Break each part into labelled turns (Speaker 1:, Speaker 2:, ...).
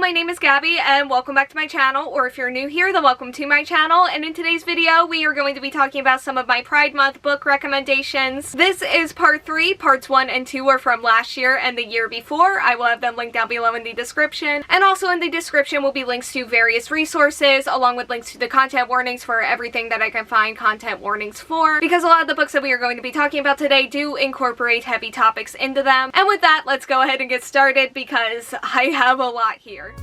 Speaker 1: my name is Gabby and welcome back to my channel, or if you're new here, then welcome to my channel. And in today's video, we are going to be talking about some of my Pride Month book recommendations. This is part 3. Parts 1 and 2 are from last year and the year before. I will have them linked down below in the description. And also in the description will be links to various resources, along with links to the content warnings for everything that I can find content warnings for, because a lot of the books that we are going to be talking about today do incorporate heavy topics into them. And with that, let's go ahead and get started because I have a lot here.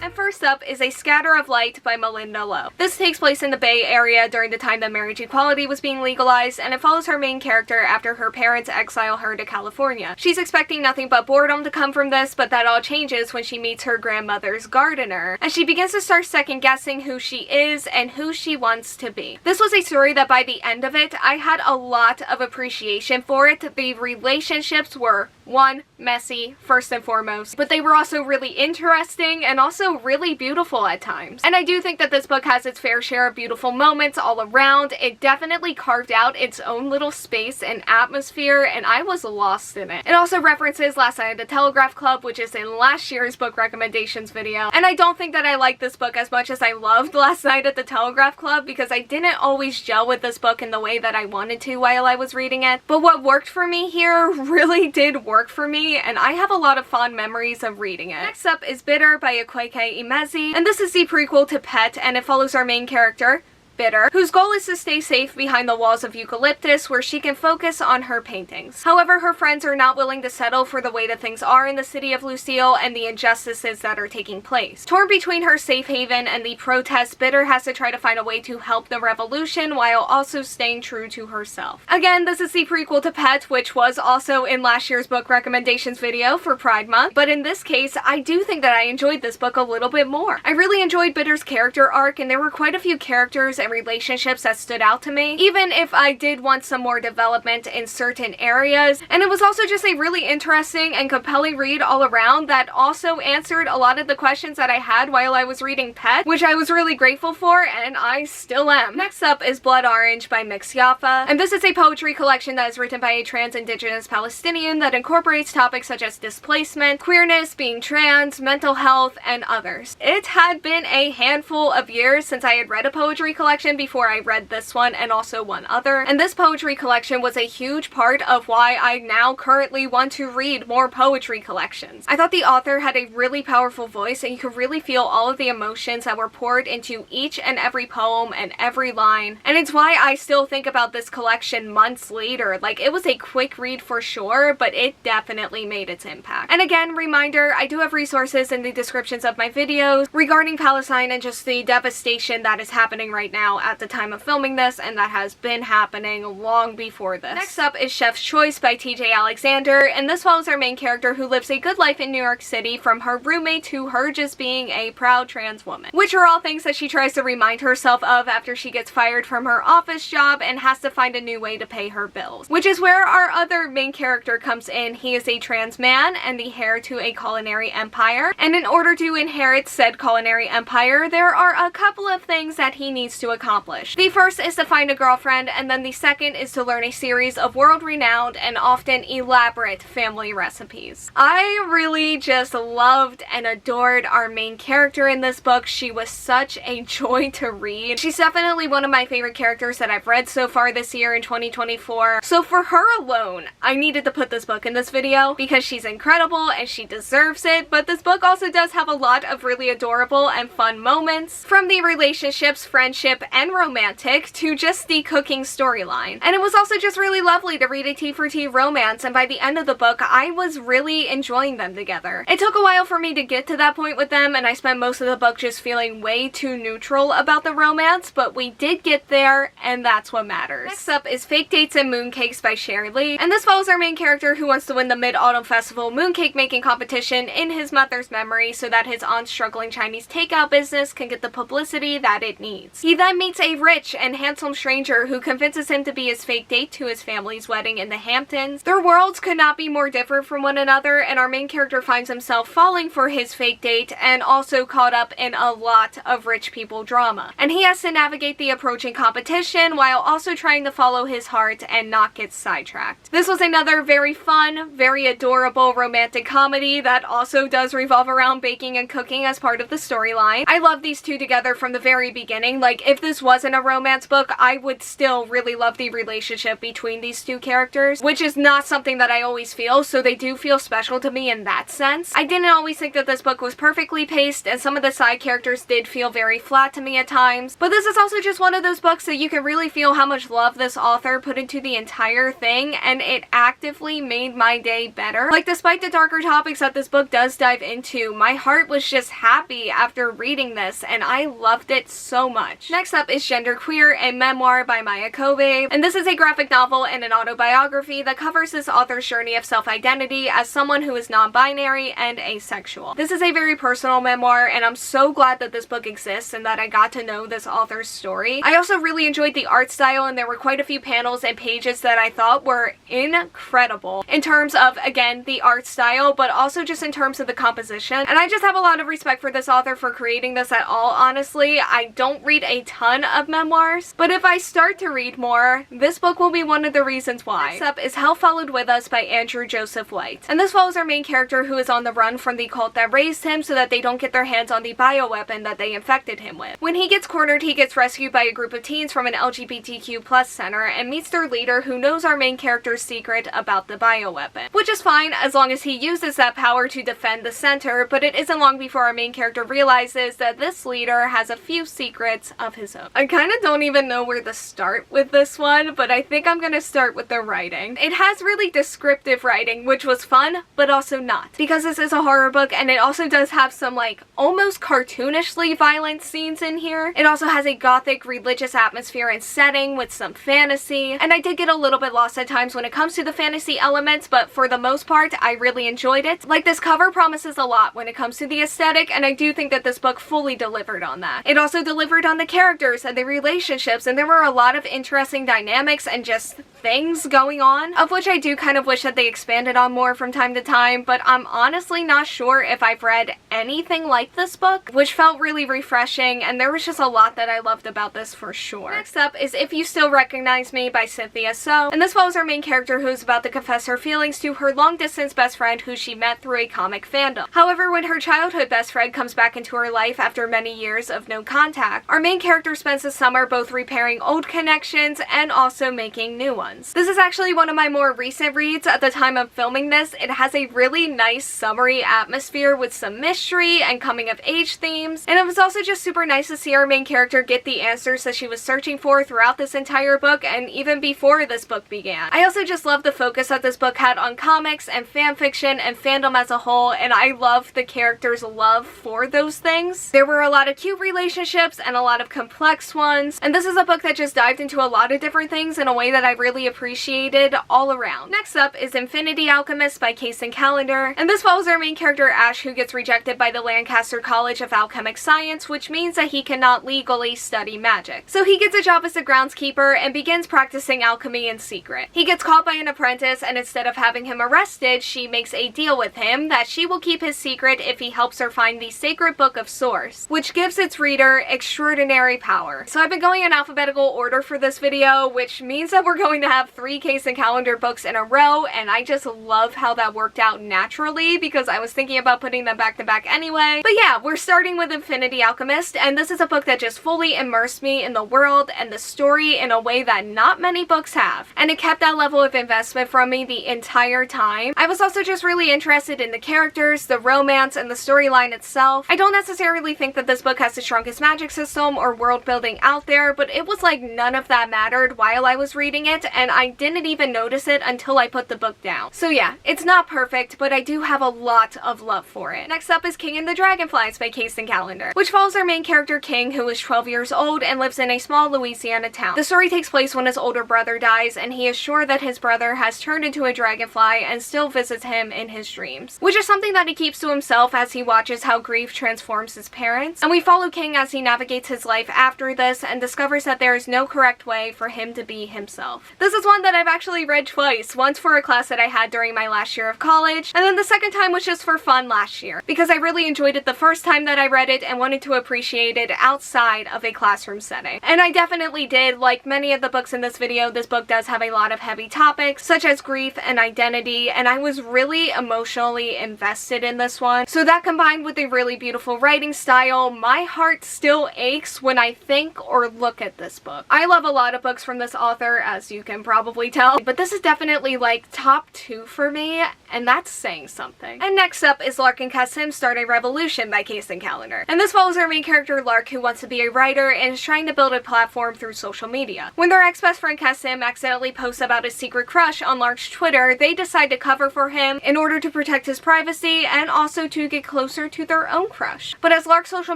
Speaker 1: And first up is A Scatter of Light by Malinda Lo. This takes place in the Bay Area during the time that marriage equality was being legalized, and it follows her main character after her parents exile her to California. She's expecting nothing but boredom to come from this, but that all changes when she meets her grandmother's gardener, and she begins to start second-guessing who she is and who she wants to be. This was a story that by the end of it, I had a lot of appreciation for it. The relationships were, one, messy, first and foremost, but they were also really interesting and also really beautiful at times. And I do think that this book has its fair share of beautiful moments all around. It definitely carved out its own little space and atmosphere, and I was lost in it. It also references Last Night at the Telegraph Club, which is in last year's book recommendations video, and I don't think that I like this book as much as I loved Last Night at the Telegraph Club, because I didn't always gel with this book in the way that I wanted to while I was reading it. But what worked for me here really did work for me, and I have a lot of fond memories of reading it. Next up is Bitter by Akwaeke Emezi, and this is the prequel to Pet, and it follows our main character, Bitter, whose goal is to stay safe behind the walls of Eucalyptus where she can focus on her paintings. However, her friends are not willing to settle for the way that things are in the city of Lucille and the injustices that are taking place. Torn between her safe haven and the protests, Bitter has to try to find a way to help the revolution while also staying true to herself. Again, this is the prequel to Pet, which was also in last year's book recommendations video for Pride Month, but in this case, I do think that I enjoyed this book a little bit more. I really enjoyed Bitter's character arc, and there were quite a few characters and relationships that stood out to me, even if I did want some more development in certain areas. And it was also just a really interesting and compelling read all around that also answered a lot of the questions that I had while I was reading Pet, which I was really grateful for, and I still am. Next up is Blood Orange by Mix Yaffa, and this is a poetry collection that is written by a trans indigenous Palestinian that incorporates topics such as displacement, queerness, being trans, mental health, and others. It had been a handful of years since I had read a poetry collection before I read this one and also one other, and this poetry collection was a huge part of why I now currently want to read more poetry collections. I thought the author had a really powerful voice, and you could really feel all of the emotions that were poured into each and every poem and every line, and it's why I still think about this collection months later. Like, it was a quick read for sure, but it definitely made its impact. And again, reminder, I do have resources in the descriptions of my videos regarding Palestine and just the devastation that is happening right now at the time of filming this, and that has been happening long before this. Next up is Chef's Choice by TJ Alexander, and this follows our main character who lives a good life in New York City, from her roommate to her just being a proud trans woman, which are all things that she tries to remind herself of after she gets fired from her office job and has to find a new way to pay her bills, which is where our other main character comes in. He is a trans man and the heir to a culinary empire, and in order to inherit said culinary empire, there are a couple of things that he needs to accomplish. The first is to find a girlfriend, and then the second is to learn a series of world-renowned and often elaborate family recipes. I really just loved and adored our main character in this book. She was such a joy to read. She's definitely one of my favorite characters that I've read so far this year in 2024. So for her alone, I needed to put this book in this video because she's incredible and she deserves it, but this book also does have a lot of really adorable and fun moments, from the relationships, friendship, and romantic to just the cooking storyline. And it was also just really lovely to read a tea for tea romance, and by the end of the book, I was really enjoying them together. It took a while for me to get to that point with them, and I spent most of the book just feeling way too neutral about the romance, but we did get there, and that's what matters. Next up is Fake Dates and Mooncakes by Sherry Lee, and this follows our main character who wants to win the Mid-Autumn Festival mooncake making competition in his mother's memory so that his aunt's struggling Chinese takeout business can get the publicity that it needs. He then then meets a rich and handsome stranger who convinces him to be his fake date to his family's wedding in the Hamptons. Their worlds could not be more different from one another, and our main character finds himself falling for his fake date and also caught up in a lot of rich people drama. And he has to navigate the approaching competition while also trying to follow his heart and not get sidetracked. This was another very fun, very adorable romantic comedy that also does revolve around baking and cooking as part of the storyline. I love these two together from the very beginning. Like, if this wasn't a romance book, I would still really love the relationship between these two characters, which is not something that I always feel, so they do feel special to me in that sense. I didn't always think that this book was perfectly paced, and some of the side characters did feel very flat to me at times, but this is also just one of those books that you can really feel how much love this author put into the entire thing, and it actively made my day better. Like, despite the darker topics that this book does dive into, my heart was just happy after reading this, and I loved it so much. Next up is Genderqueer, a memoir by Maya Kobe, and this is a graphic novel and an autobiography that covers this author's journey of self-identity as someone who is non-binary and asexual. This is a very personal memoir, and I'm so glad that this book exists and that I got to know this author's story. I also really enjoyed the art style, and there were quite a few panels and pages that I thought were incredible in terms of, again, the art style, but also just in terms of the composition. And I just have a lot of respect for this author for creating this at all, honestly. I don't read a ton of memoirs, but if I start to read more, this book will be one of the reasons why. Next up is Hell Followed With Us by Andrew Joseph White. And this follows our main character who is on the run from the cult that raised him so that they don't get their hands on the bioweapon that they infected him with. When he gets cornered, he gets rescued by a group of teens from an LGBTQ+ center and meets their leader who knows our main character's secret about the bioweapon. Which is fine as long as he uses that power to defend the center, but it isn't long before our main character realizes that this leader has a few secrets of his own. I kind of don't even know where to start with this one, but I think I'm gonna start with the writing. It has really descriptive writing, which was fun, but also not. Because this is a horror book, and it also does have some, like, almost cartoonishly violent scenes in here. It also has a gothic religious atmosphere and setting with some fantasy, and I did get a little bit lost at times when it comes to the fantasy elements, but for the most part, I really enjoyed it. Like, this cover promises a lot when it comes to the aesthetic, and I do think that this book fully delivered on that. It also delivered on the characters and the relationships, and there were a lot of interesting dynamics and just things going on, of which I do kind of wish that they expanded on more from time to time, but I'm honestly not sure if I've read anything like this book, which felt really refreshing, and there was just a lot that I loved about this for sure. Next up is If You Still Recognize Me by Cynthia So, and this follows our main character who's about to confess her feelings to her long-distance best friend who she met through a comic fandom. However, when her childhood best friend comes back into her life after many years of no contact, our main character spends the summer both repairing old connections and also making new ones. This is actually one of my more recent reads at the time of filming this. It has a really nice summery atmosphere with some mystery and coming of age themes, and it was also just super nice to see our main character get the answers that she was searching for throughout this entire book and even before this book began. I also just love the focus that this book had on comics and fanfiction and fandom as a whole, and I love the characters' love for those things. There were a lot of cute relationships and a lot of complex ones, and this is a book that just dived into a lot of different things in a way that I really appreciated all around. Next up is Infinity Alchemist by Kaysen Callender, and this follows our main character Ash, who gets rejected by the Lancaster College of Alchemic Science, which means that he cannot legally study magic. So he gets a job as a groundskeeper and begins practicing alchemy in secret. He gets caught by an apprentice, and instead of having him arrested, she makes a deal with him that she will keep his secret if he helps her find the Sacred Book of Source, which gives its reader extraordinary power. So I've been going in alphabetical order for this video, which means that we're going to have 3 Kaysen Callender books in a row, and I just love how that worked out naturally because I was thinking about putting them back to back anyway. But yeah, we're starting with Infinity Alchemist, and this is a book that just fully immersed me in the world and the story in a way that not many books have, and it kept that level of investment from me the entire time. I was also just really interested in the characters, the romance, and the storyline itself. I don't necessarily think that this book has the strongest magic system or world building out there, but it was like none of that mattered while I was reading it, and and I didn't even notice it until I put the book down. So yeah, it's not perfect, but I do have a lot of love for it. Next up is King and the Dragonflies by Kason Callender, which follows our main character King, who is 12 years old and lives in a small Louisiana town. The story takes place when his older brother dies, and he is sure that his brother has turned into a dragonfly and still visits him in his dreams, which is something that he keeps to himself as he watches how grief transforms his parents. And we follow King as he navigates his life after this and discovers that there is no correct way for him to be himself. This is one that I've actually read twice, once for a class that I had during my last year of college, and then the second time was just for fun last year, because I really enjoyed it the first time that I read it and wanted to appreciate it outside of a classroom setting. And I definitely did. Like many of the books in this video, this book does have a lot of heavy topics, such as grief and identity, and I was really emotionally invested in this one. So that combined with a really beautiful writing style, my heart still aches when I think or look at this book. I love a lot of books from this author, as you can probably tell, but this is definitely like top 2 for me, and that's saying something. And next up is Lark and Kasim Start a Revolution by Kason Callender. And this follows our main character Lark, who wants to be a writer and is trying to build a platform through social media. When their ex-best friend Kasim accidentally posts about his secret crush on Lark's Twitter, they decide to cover for him in order to protect his privacy and also to get closer to their own crush. But as Lark's social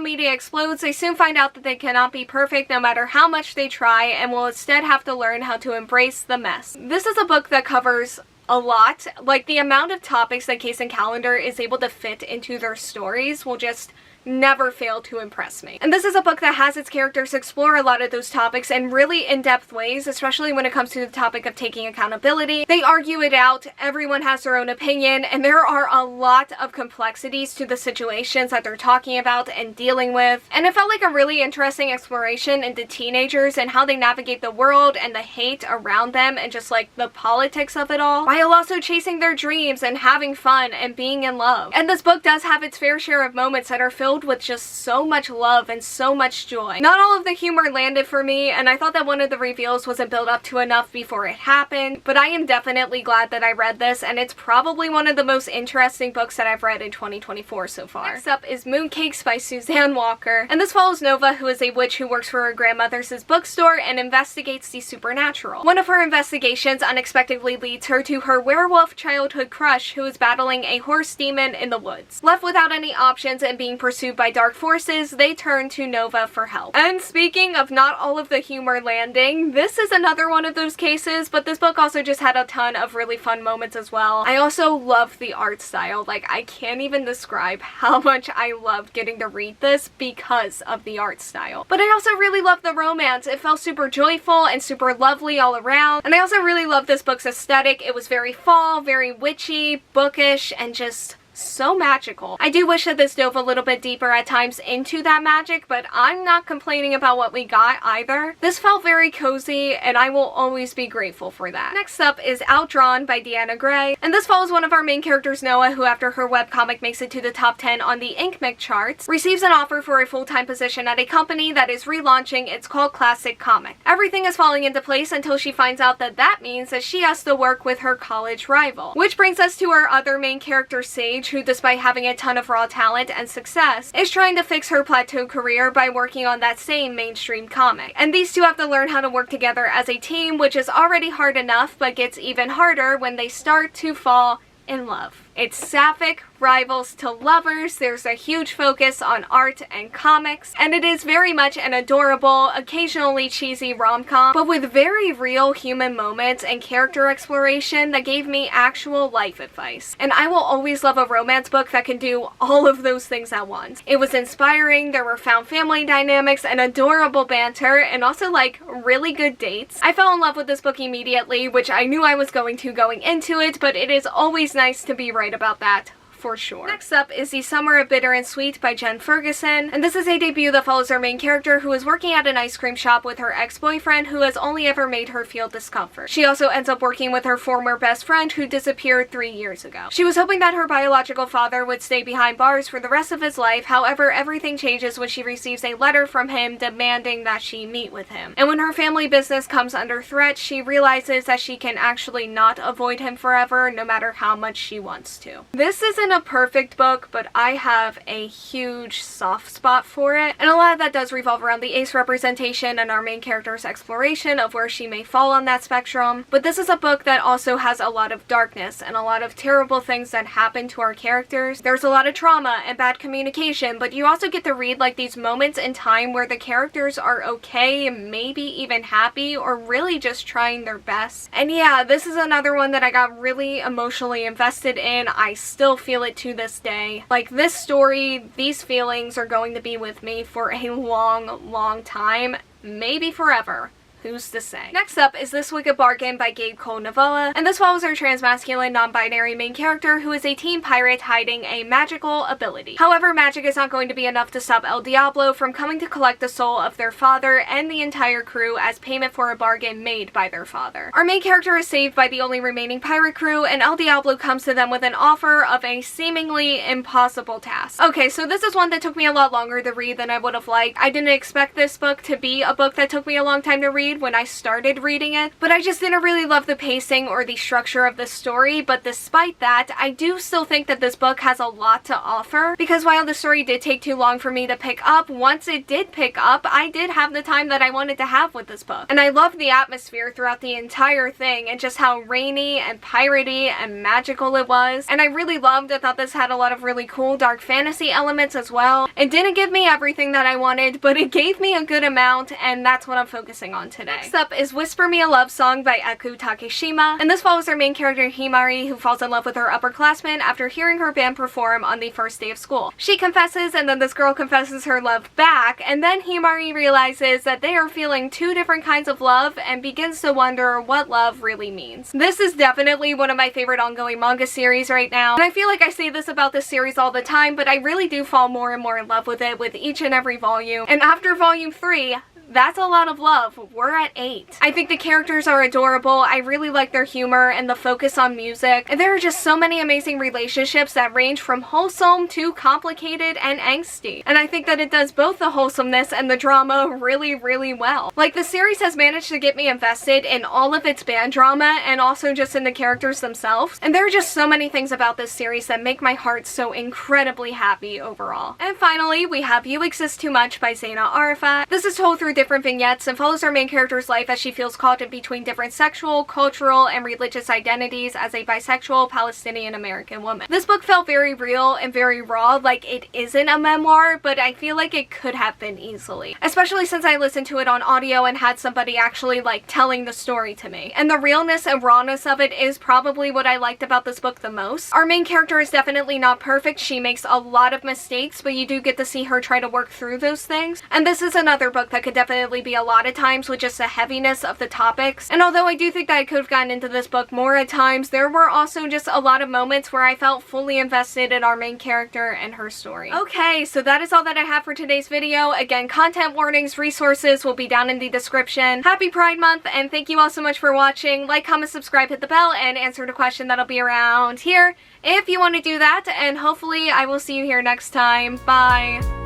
Speaker 1: media explodes, they soon find out that they cannot be perfect no matter how much they try, and will instead have to learn how to embrace the mess. This is a book that covers a lot. Like, the amount of topics that Kason Callender is able to fit into their stories will just never fail to impress me. And this is a book that has its characters explore a lot of those topics in really in-depth ways, especially when it comes to the topic of taking accountability. They argue it out, everyone has their own opinion, and there are a lot of complexities to the situations that they're talking about and dealing with. And it felt like a really interesting exploration into teenagers and how they navigate the world and the hate around them and just like the politics of it all, while also chasing their dreams and having fun and being in love. And this book does have its fair share of moments that are filled with just so much love and so much joy. Not all of the humor landed for me, and I thought that one of the reveals wasn't built up to enough before it happened, but I am definitely glad that I read this, and it's probably one of the most interesting books that I've read in 2024 so far. Next up is Mooncakes by Suzanne Walker, and this follows Nova, who is a witch who works for her grandmother's bookstore and investigates the supernatural. One of her investigations unexpectedly leads her to her werewolf childhood crush, who is battling a horse demon in the woods. Left without any options and being pursued by dark forces, they turn to Nova for help. And speaking of not all of the humor landing, this is another one of those cases, but this book also just had a ton of really fun moments as well. I also love the art style. Like, I can't even describe how much I loved getting to read this because of the art style. But I also really loved the romance. It felt super joyful and super lovely all around. And I also really loved this book's aesthetic. It was very fall, very witchy, bookish, and just so magical. I do wish that this dove a little bit deeper at times into that magic, but I'm not complaining about what we got either. This felt very cozy, and I will always be grateful for that. Next up is Outdrawn by Deanna Gray, and this follows one of our main characters, Noah, who after her webcomic makes it to the top 10 on the InkMic charts, receives an offer for a full-time position at a company that is relaunching its cult classic comic. Everything is falling into place until she finds out that that means that she has to work with her college rival. Which brings us to our other main character, Sage, who, despite having a ton of raw talent and success, is trying to fix her plateaued career by working on that same mainstream comic. And these two have to learn how to work together as a team, which is already hard enough, but gets even harder when they start to fall in love. It's sapphic rivals to lovers, there's a huge focus on art and comics, and it is very much an adorable, occasionally cheesy rom-com, but with very real human moments and character exploration that gave me actual life advice. And I will always love a romance book that can do all of those things at once. It was inspiring, there were found family dynamics and adorable banter, and also like really good dates. I fell in love with this book immediately, which I knew I was going to going into it, but it is always nice to be right about that, for sure. Next up is The Summer of Bitter and Sweet by Jen Ferguson, and this is a debut that follows our main character who is working at an ice cream shop with her ex-boyfriend who has only ever made her feel discomfort. She also ends up working with her former best friend who disappeared 3 years ago. She was hoping that her biological father would stay behind bars for the rest of his life, however everything changes when she receives a letter from him demanding that she meet with him. And when her family business comes under threat, she realizes that she can actually not avoid him forever no matter how much she wants to. This is an isn't a perfect book, but I have a huge soft spot for it, and a lot of that does revolve around the ace representation and our main character's exploration of where she may fall on that spectrum. But this is a book that also has a lot of darkness and a lot of terrible things that happen to our characters. There's a lot of trauma and bad communication, but you also get to read like these moments in time where the characters are okay, maybe even happy, or really just trying their best. And yeah, this is another one that I got really emotionally invested in. I still feel it to this day. Like, this story, these feelings are going to be with me for a long time, maybe forever. Who's to say? Next up is This Wicked Bargain by Gabe Cole novella, and this follows our transmasculine, non-binary main character who is a teen pirate hiding a magical ability. However, magic is not going to be enough to stop El Diablo from coming to collect the soul of their father and the entire crew as payment for a bargain made by their father. Our main character is saved by the only remaining pirate crew, and El Diablo comes to them with an offer of a seemingly impossible task. Okay, so this is one that took me a lot longer to read than I would have liked. I didn't expect this book to be a book that took me a long time to read when I started reading it, but I just didn't really love the pacing or the structure of the story. But despite that, I do still think that this book has a lot to offer, because while the story did take too long for me to pick up, once it did pick up, I did have the time that I wanted to have with this book. And I loved the atmosphere throughout the entire thing and just how rainy and piratey and magical it was. And I really loved, I thought this had a lot of really cool dark fantasy elements as well. It didn't give me everything that I wanted, but it gave me a good amount, and that's what I'm focusing on today. Next up is Whisper Me a Love Song by Eku Takeshima, and this follows our main character Himari, who falls in love with her upperclassman after hearing her band perform on the first day of school. She confesses, and then this girl confesses her love back, and then Himari realizes that they are feeling two different kinds of love and begins to wonder what love really means. This is definitely one of my favorite ongoing manga series right now, and I feel like I say this about this series all the time, but I really do fall more and more in love with it with each and every volume. And after volume 3, that's a lot of love. We're at 8. I think the characters are adorable. I really like their humor and the focus on music. And there are just so many amazing relationships that range from wholesome to complicated and angsty. And I think that it does both the wholesomeness and the drama really well. Like, the series has managed to get me invested in all of its band drama and also just in the characters themselves. And there are just so many things about this series that make my heart so incredibly happy overall. And finally, we have You Exist Too Much by Zaina Arafat. This is told through different vignettes and follows our main character's life as she feels caught in between different sexual, cultural, and religious identities as a bisexual Palestinian American woman. This book felt very real and very raw, like it isn't a memoir, but I feel like it could have been easily. Especially since I listened to it on audio and had somebody actually like telling the story to me. And the realness and rawness of it is probably what I liked about this book the most. Our main character is definitely not perfect. She makes a lot of mistakes, but you do get to see her try to work through those things. And this is another book that could definitely be a lot of times with just the heaviness of the topics. And although I do think that I could have gotten into this book more at times, there were also just a lot of moments where I felt fully invested in our main character and her story. Okay, so that is all that I have for today's video. Again, content warnings, resources will be down in the description. Happy Pride Month, and thank you all so much for watching. Like, comment, subscribe, hit the bell, and answer the question that'll be around here if you want to do that, and hopefully I will see you here next time. Bye!